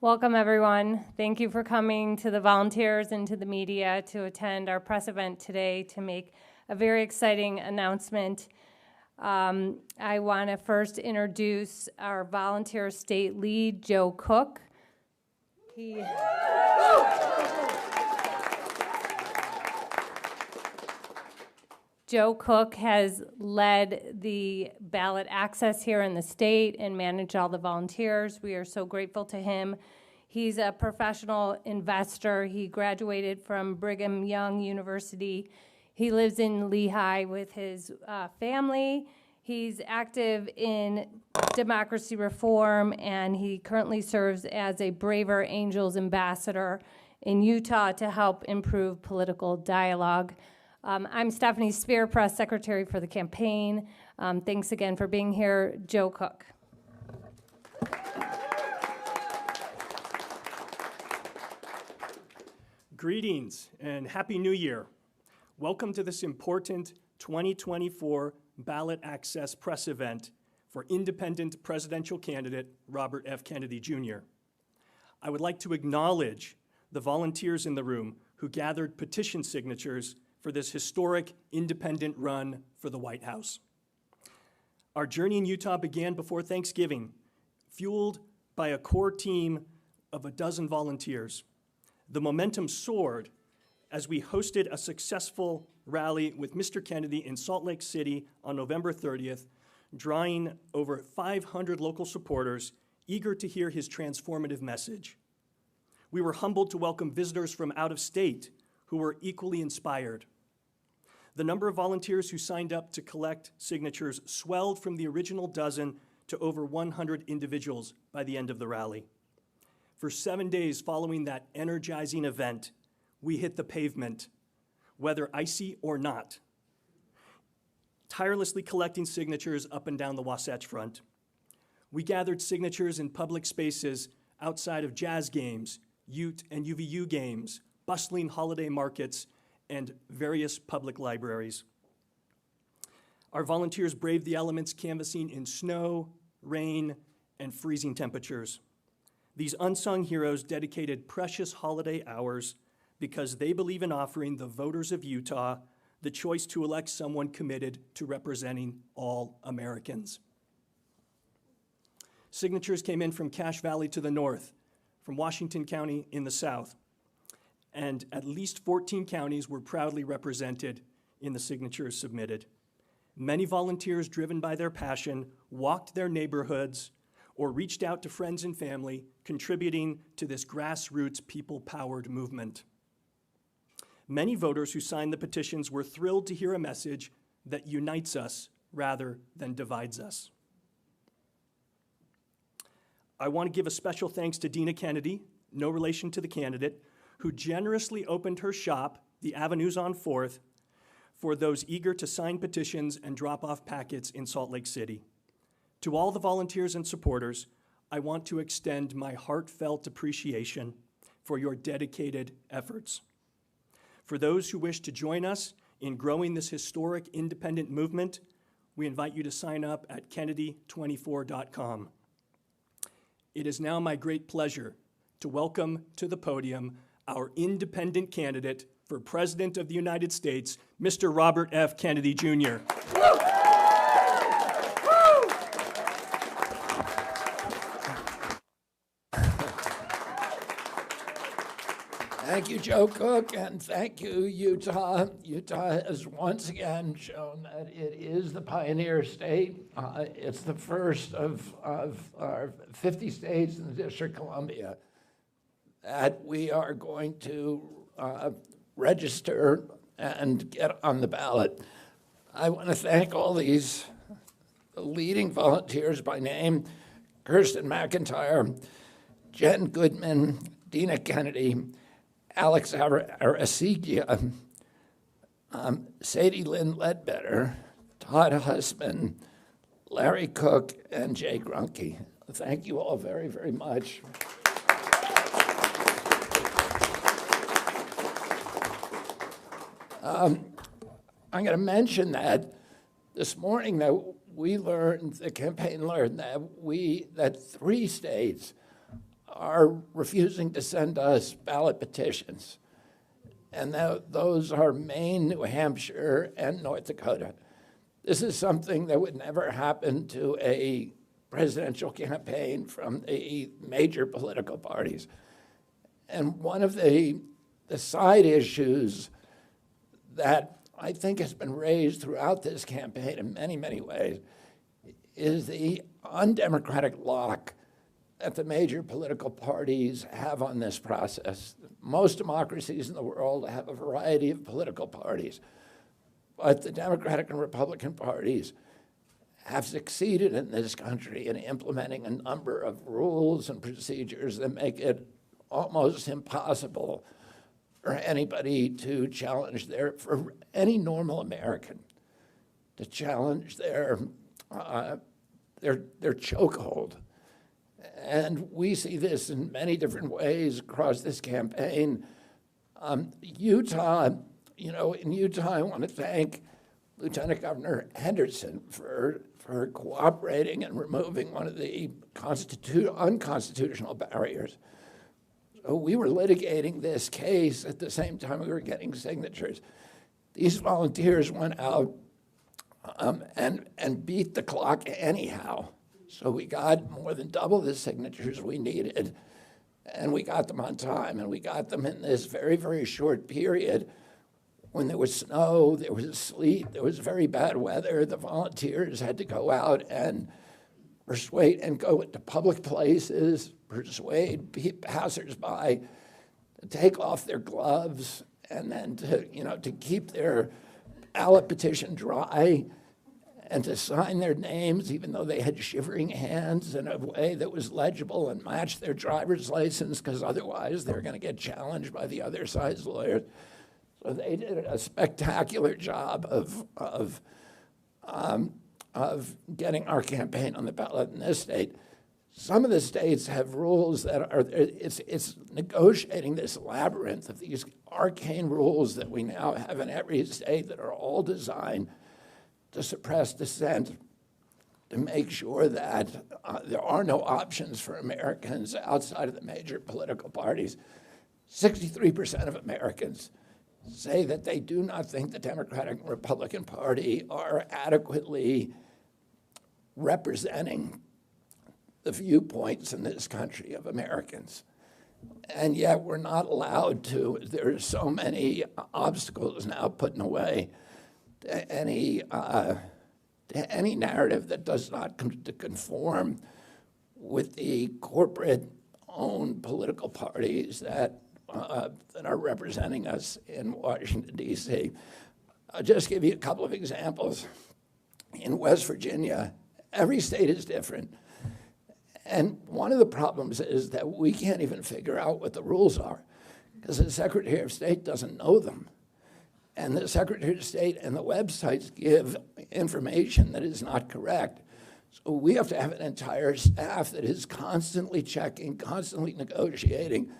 Welcome, everyone. Thank you for coming to the volunteers and to the media to attend our press event today to make a very exciting announcement. I want to first introduce our volunteer state lead, Joe Cook. Joe Cook has led the ballot access here in the state and managed all the volunteers. We are so grateful to him. He's a professional investor. He graduated from Brigham Young University. He lives in Lehigh with his family. He's active in democracy reform, and he currently serves as a Braver Angels ambassador in Utah to help improve political dialogue. I'm Stephanie Spear, press secretary for the campaign. Thanks again for being here, Joe Cook. Greetings and Happy New Year. Welcome to this important 2024 ballot access press event for independent presidential candidate Robert F. Kennedy Jr. I would like to acknowledge the volunteers in the room who gathered petition signatures for this historic independent run for the White House. Our journey in Utah began before Thanksgiving, fueled by a core team of a dozen volunteers. The momentum soared as we hosted a successful rally with Mr. Kennedy in Salt Lake City on November 30th, drawing over 500 local supporters eager to hear his transformative message. We were humbled to welcome visitors from out of state who were equally inspired. The number of volunteers who signed up to collect signatures swelled from the original dozen to over 100 individuals by the end of the rally. For 7 days following that energizing event, we hit the pavement, whether icy or not, tirelessly collecting signatures up and down the Wasatch Front. We gathered signatures in public spaces outside of jazz games, Ute and UVU games, bustling holiday markets, and various public libraries. Our volunteers braved the elements, canvassing in snow, rain, and freezing temperatures. These unsung heroes dedicated precious holiday hours because they believe in offering the voters of Utah the choice to elect someone committed to representing all Americans. Signatures came in from Cache Valley to the north, from Washington County in the south, and at least 14 counties were proudly represented in the signatures submitted. Many volunteers, driven by their passion, walked their neighborhoods or reached out to friends and family, contributing to this grassroots people-powered movement. Many voters who signed the petitions were thrilled to hear a message that unites us rather than divides us. I want to give a special thanks to Dina Kennedy, no relation to the candidate, who generously opened her shop, the Avenues on 4th, for those eager to sign petitions and drop off packets in Salt Lake City. To all the volunteers and supporters, I want to extend my heartfelt appreciation for your dedicated efforts. For those who wish to join us in growing this historic independent movement, we invite you to sign up at kennedy24.com. It is now my great pleasure to welcome to the podium our independent candidate for President of the United States, Mr. Robert F. Kennedy Jr. Thank you, Joe Cook, and thank you, Utah. Utah has once again shown that it is the pioneer state. It's the first of our 50 states in the District of Columbia that we are going to register and get on the ballot. I want to thank all these leading volunteers by name: Kirsten McIntyre, Jen Goodman, Dina Kennedy, Alex Arasegia, Sadie Lynn Ledbetter, Todd Husband, Larry Cook, and Jay Grunke. Thank you all very, very much. I'm going to mention that this morning that the campaign learned that 3 states are refusing to send us ballot petitions. And those are Maine, New Hampshire, and North Dakota. This is something that would never happen to a presidential campaign from the major political parties. And one of the side issues that I think has been raised throughout this campaign in many, many ways is the undemocratic lock that the major political parties have on this process. Most democracies in the world have a variety of political parties, but the Democratic and Republican parties have succeeded in this country in implementing a number of rules and procedures that make it almost impossible for anybody to challenge for any normal American, to challenge their chokehold. And we see this in many different ways across this campaign. Utah, in Utah, I want to thank Lieutenant Governor Henderson for cooperating and removing one of the unconstitutional barriers. So we were litigating this case at the same time we were getting signatures. These volunteers went out and beat the clock anyhow. So we got more than double the signatures we needed, and we got them on time, and we got them in this very, very short period when there was snow, there was sleet, there was very bad weather. The volunteers had to go out and persuade and go into public places, persuade passersby to take off their gloves and then to keep their ballot petition dry and to sign their names, even though they had shivering hands, in a way that was legible and matched their driver's license, because otherwise they're going to get challenged by the other side's lawyers. So they did a spectacular job of getting our campaign on the ballot in this state. Some of the states have rules that it's negotiating this labyrinth of these arcane rules that we now have in every state that are all designed to suppress dissent, to make sure that there are no options for Americans outside of the major political parties. 63% of Americans say that they do not think the Democratic and Republican Party are adequately representing the viewpoints in this country of Americans. And yet we're not allowed to. There are so many obstacles now put in the way to any narrative that does not conform with the corporate-owned political parties that are representing us in Washington, D.C. I'll just give you a couple of examples. In West Virginia, every state is different. And one of the problems is that we can't even figure out what the rules are because the Secretary of State doesn't know them. And the Secretary of State and the websites give information that is not correct. So we have to have an entire staff that is constantly checking, constantly negotiating,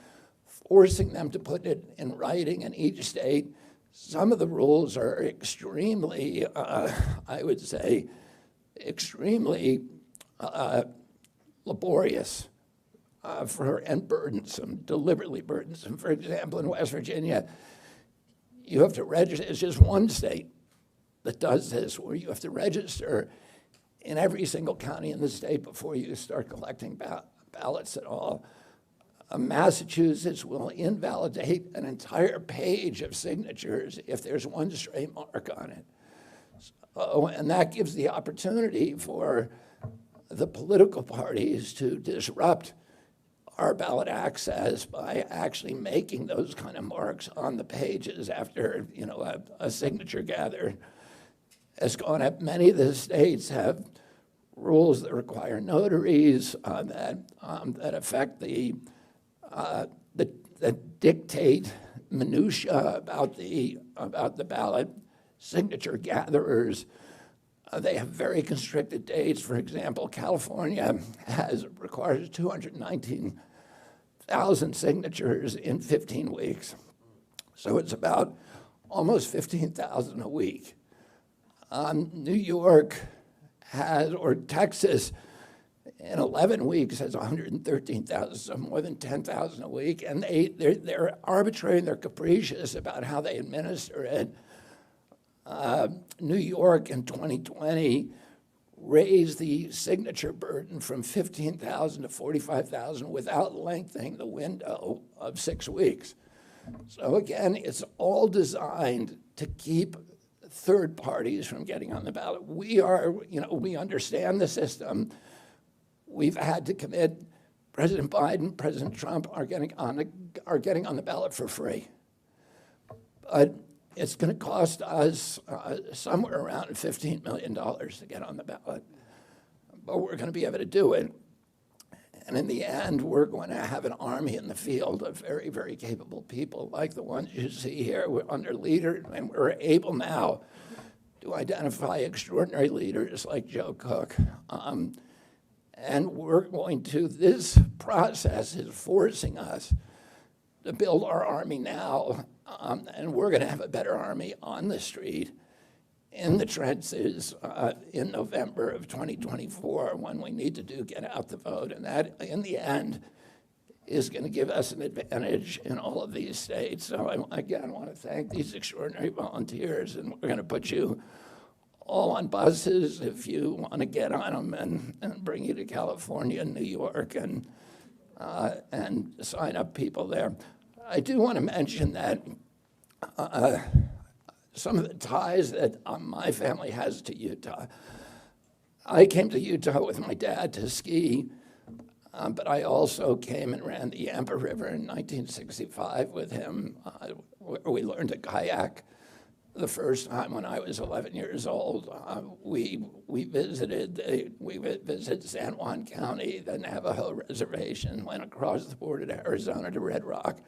forcing them to put it in writing in each state. Some of the rules are extremely, I would say, extremely laborious and burdensome, deliberately burdensome. For example, in West Virginia, you have to register. It's just one state that does this, where you have to register in every single county in the state before you start collecting ballots at all. Massachusetts will invalidate an entire page of signatures if there's one stray mark on it. So, and that gives the opportunity for the political parties to disrupt our ballot access by actually making those kind of marks on the pages after a signature gather has gone up. Many of the states have rules that require notaries that affect that dictate minutia about the ballot. Signature gatherers, they have very constricted dates. For example, California requires 219,000 signatures in 15 weeks. So it's about almost 15,000 a week. New York or Texas in 11 weeks has 113,000, so more than 10,000 a week, and they're arbitrary and they're capricious about how they administer it. New York in 2020 raised the signature burden from 15,000 to 45,000 without lengthening the window of 6 weeks. So again, it's all designed to keep third parties from getting on the ballot. We understand the system. We've had to commit. President Biden, President Trump are getting on the ballot for free. But it's going to cost us somewhere around $15 million to get on the ballot. But we're going to be able to do it. And in the end, we're going to have an army in the field of very, very capable people like the ones you see here. We're under leader, and we're able now to identify extraordinary leaders like Joe Cook. And we're going to, this process is forcing us to build our army now, and we're going to have a better army on the street, in the trenches, in November of 2024, when we need to get out the vote. And that, in the end, is going to give us an advantage in all of these states. So I, again, want to thank these extraordinary volunteers, and we're going to put you all on buses if you want to get on them, and bring you to California and New York and sign up people there. I do want to mention that some of the ties that my family has to Utah. I came to Utah with my dad to ski, but I also came and ran the Yampa River in 1965 with him, where we learned to kayak the first time when I was 11 years old. We visited San Juan County, the Navajo Reservation, went across the border to Arizona to Red Rock.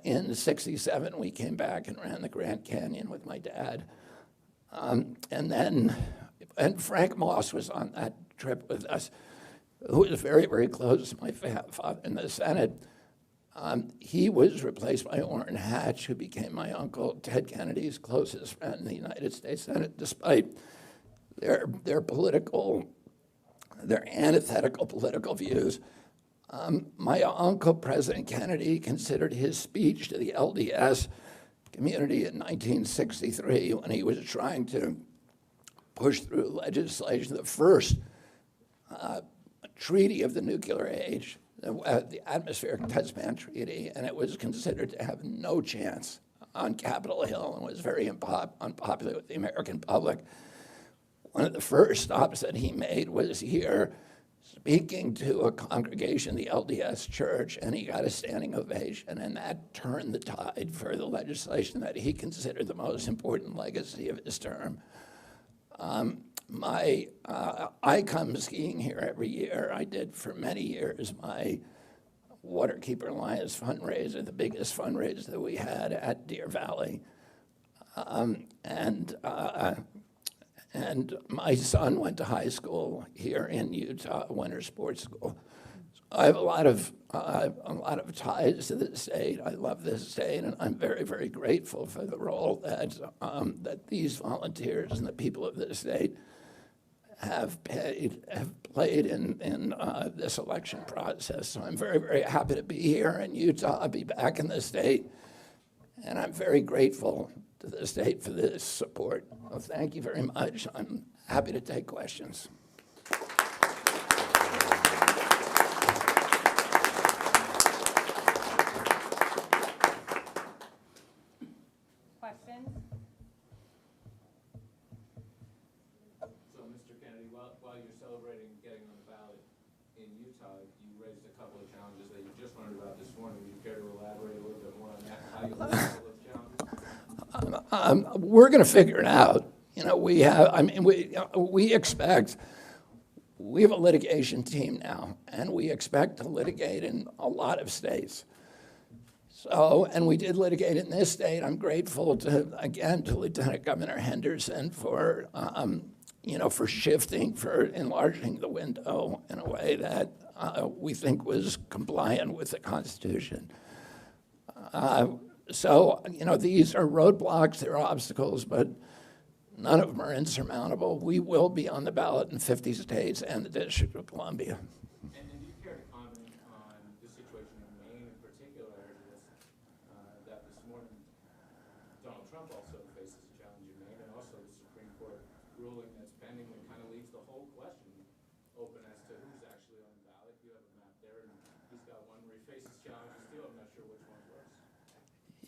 In '67, we came back and ran the Grand Canyon with my dad. And Frank Moss was on that trip with us, who was very, very close to my father in the Senate. He was replaced by Orrin Hatch, who became my uncle, Ted Kennedy's closest friend in the United States Senate, despite their antithetical political views. My uncle, President Kennedy, considered his speech to the LDS community in 1963, when he was trying to push through legislation, the first treaty of the nuclear age, the Atmospheric Test Ban Treaty, and it was considered to have no chance on Capitol Hill and was very unpopular with the American public. One of the first stops that he made was here, speaking to a congregation, the LDS Church, and he got a standing ovation, and that turned the tide for the legislation that he considered the most important legacy of his term. I come skiing here every year. I did for many years my Waterkeeper Alliance fundraiser, the biggest fundraiser that we had at Deer Valley. And my son went to high school here in Utah, Winter Sports School. So I have a lot of ties to the state. I love this state, and I'm very, very grateful for the role that these volunteers and the people of this state have played in this election process. So I'm very, very happy to be here in Utah. I'll be back in the state, and I'm very grateful to the state for this support. Well, thank you very much. I'm happy to take questions. Questions? So, Mr. Kennedy, while you're celebrating getting on the ballot in Utah, you raised a couple of challenges that you just learned about this morning. Would you care to elaborate a little bit more on that, how you learned about those challenges? We're going to figure it out. You know, we have a litigation team now, and we expect to litigate in a lot of states. So, and we did litigate in this state. I'm grateful to Lieutenant Governor Henderson for, for shifting, for enlarging the window in a way that we think was compliant with the Constitution. So, these are roadblocks, they're obstacles, but None of them are insurmountable. We will be on the ballot in 50 states and the District of Columbia. And do you care to comment on the situation in Maine in particular? That this morning Donald Trump also faces a challenge in Maine, and also the Supreme Court ruling that's pending that kind of leaves the whole question open as to who's actually on the ballot. You have a map there, and he's got one where he faces challenges too. I'm not sure which one's worse.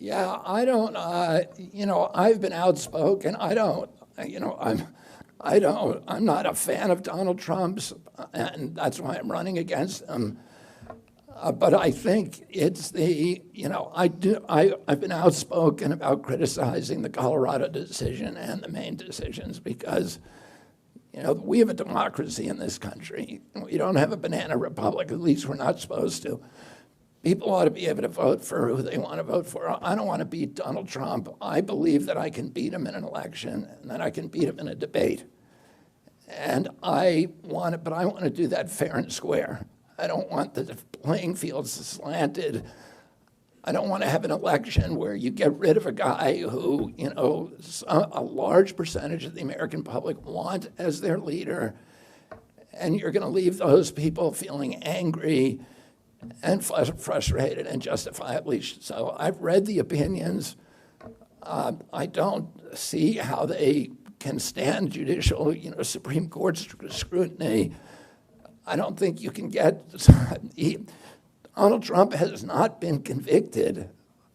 Yeah, I don't, I've been outspoken. I'm not a fan of Donald Trump's, and that's why I'm running against him. But I think it's I've been outspoken about criticizing the Colorado decision and the Maine decisions because, we have a democracy in this country. We don't have a banana republic, at least we're not supposed to. People ought to be able to vote for who they want to vote for. I don't want to beat Donald Trump. I believe that I can beat him in an election and that I can beat him in a debate. And but I want to do that fair and square. I don't want the playing fields slanted. I don't want to have an election where you get rid of a guy who, a large percentage of the American public want as their leader, and you're going to leave those people feeling angry and frustrated, and justifiably so. I've read the opinions. I don't see how they can stand judicial, Supreme Court scrutiny. I don't think you can get. Donald Trump has not been convicted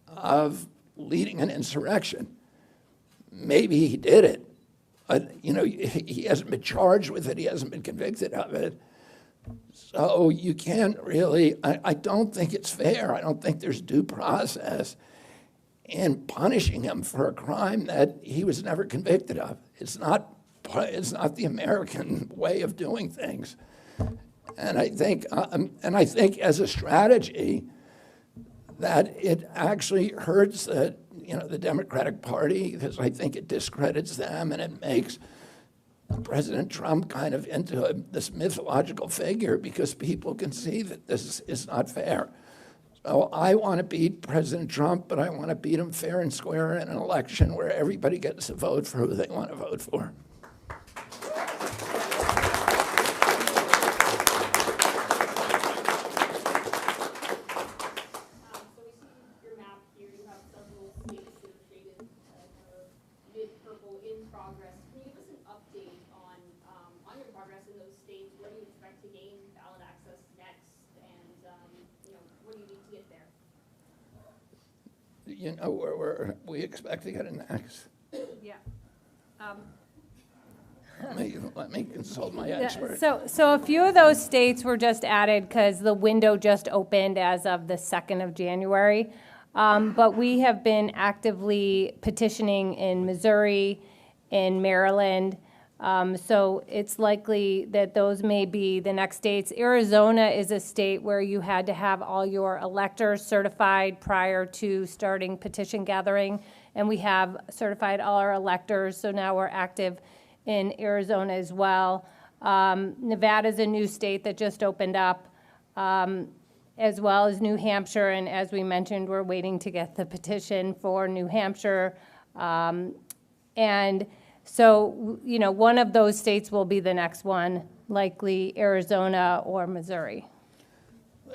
of leading an insurrection. Maybe he did it, but he hasn't been charged with it. He hasn't been convicted of it. So you can't really, I don't think it's fair. I don't think there's due process in punishing him for a crime that he was never convicted of. It's not the American way of doing things. And I think as a strategy that it actually hurts the Democratic Party, because I think it discredits them and it makes President Trump kind of into this mythological figure because people can see that this is not fair. So I want to beat President Trump, but I want to beat him fair and square in an election where everybody gets to vote for who they want to vote for. Where we expect to get it next. Yeah. Let me consult my expert. So a few of those states were just added because the window just opened as of the 2nd of January. But we have been actively petitioning in Missouri, in Maryland. So it's likely that those may be the next states. Arizona is a state where you had to have all your electors certified prior to starting petition gathering, and we have certified all our electors, so now we're active in Arizona as well. Nevada's a new state that just opened up, as well as New Hampshire, and as we mentioned, we're waiting to get the petition for New Hampshire. And so, one of those states will be the next one, likely Arizona or Missouri.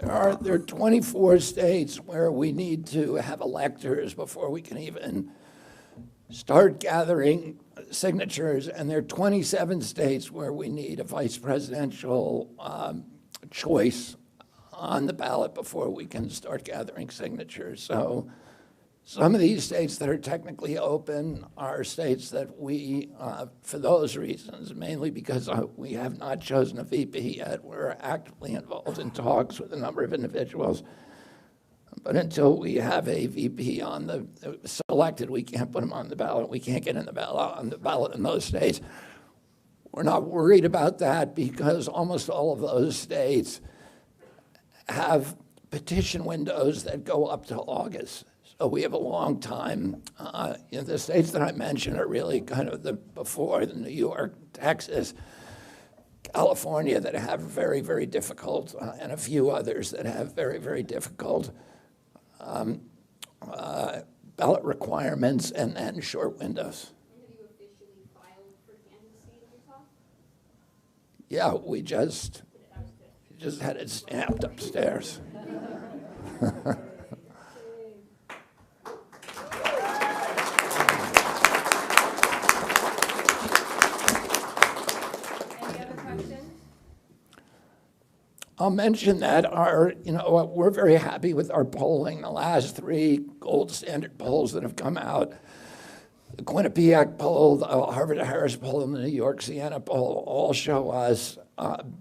There are 24 states where we need to have electors before we can even start gathering signatures, and there are 27 states where we need a vice presidential choice on the ballot before we can start gathering signatures. So some of these states that are technically open are states that we, for those reasons, mainly because we have not chosen a VP yet, we're actively involved in talks with a number of individuals. But until we have a VP selected, we can't put them on the ballot. We can't get on the ballot in those states. We're not worried about that because almost all of those states have petition windows that go up to August. So we have a long time. The states that I mentioned are really kind of before the New York, Texas, California that have very, very difficult, and a few others that have very, very difficult ballot requirements and short windows. Have you officially filed Yeah, we just had it stamped upstairs. Any other questions? I'll mention that we're very happy with our polling. The last 3 gold standard polls that have come out, the Quinnipiac poll, the Harvard-Harris poll, and the New York Siena poll all show us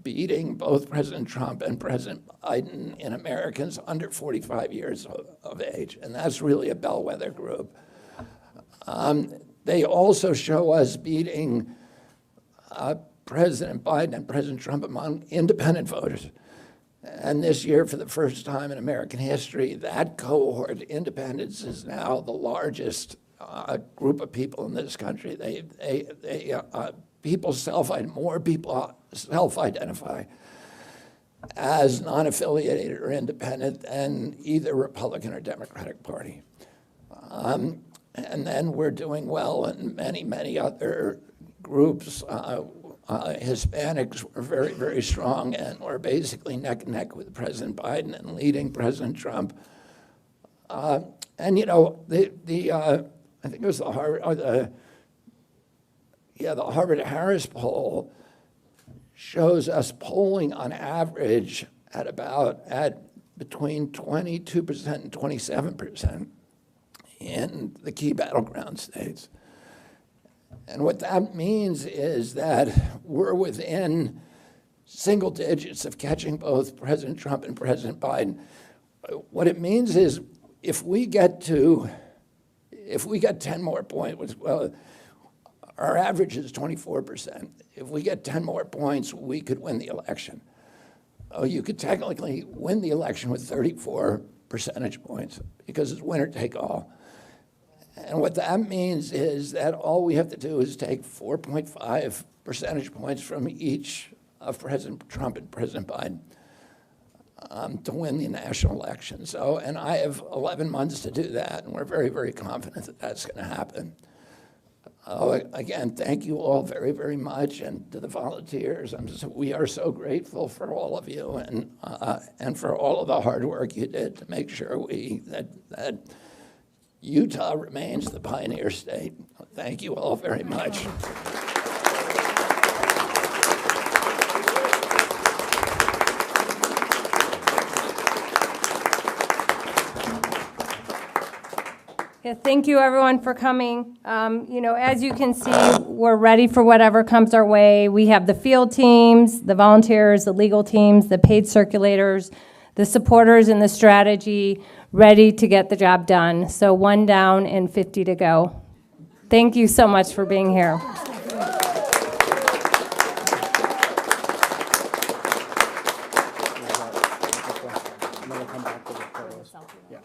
beating both President Trump and President Biden in Americans under 45 years of age, and that's really a bellwether group. They also show us beating President Biden and President Trump among independent voters. And this year, for the first time in American history, that cohort, independents, is now the largest group of people in this country. More people self-identify as non-affiliated or independent than either Republican or Democratic Party. And then we're doing well in many, many other groups. Hispanics were very, very strong, and we're basically neck and neck with President Biden and leading President Trump. And you know, I think it was the Harvard-Harris poll shows us polling on average at between 22% and 27% in the key battleground states. And what that means is that we're within single digits of catching both President Trump and President Biden. What it means is if we get 10 more points, well, our average is 24%. If we get 10 more points, we could win the election. You could technically win the election with 34 percentage points because it's winner take all. And what that means is that all we have to do is take 4.5 percentage points from each of President Trump and President Biden to win the national election. So, and I have 11 months to do that, and we're very, very confident that that's going to happen. Again, thank you all very, very much, and to the volunteers. We are so grateful for all of you and for all of the hard work you did to make sure that Utah remains the pioneer state. Thank you all very much. Yeah, thank you everyone for coming. As you can see, we're ready for whatever comes our way. We have the field teams, the volunteers, the legal teams, the paid circulators, the supporters, and the strategy ready to get the job done. So 1 down and 50 to go. Thank you so much for being here. I'm gonna come back to the photos. Yeah.